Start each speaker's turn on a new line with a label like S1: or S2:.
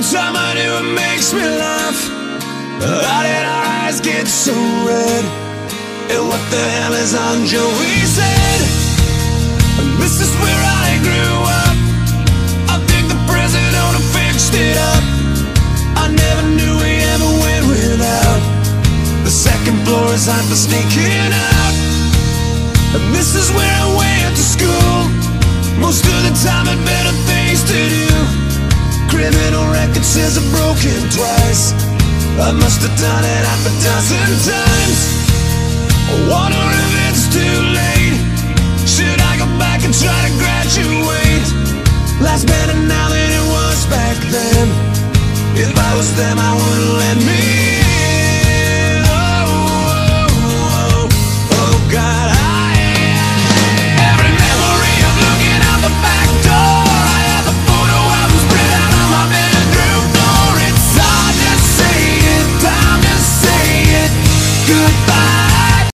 S1: time I do, it makes me laugh. How did our eyes get so red? And what the hell is on Joey's head? And this is where I grew up. I think the president fixed it up. I never knew we ever went without. The second floor is hot for sneaking out. And this is where I went to school. Most of the time had better things to do. Criminal record says I've broken twice. I must have done it half a dozen times. I wonder if it's too late. Should I go back and try to graduate? Life's better now than it was back then. If I was them, I wouldn't let me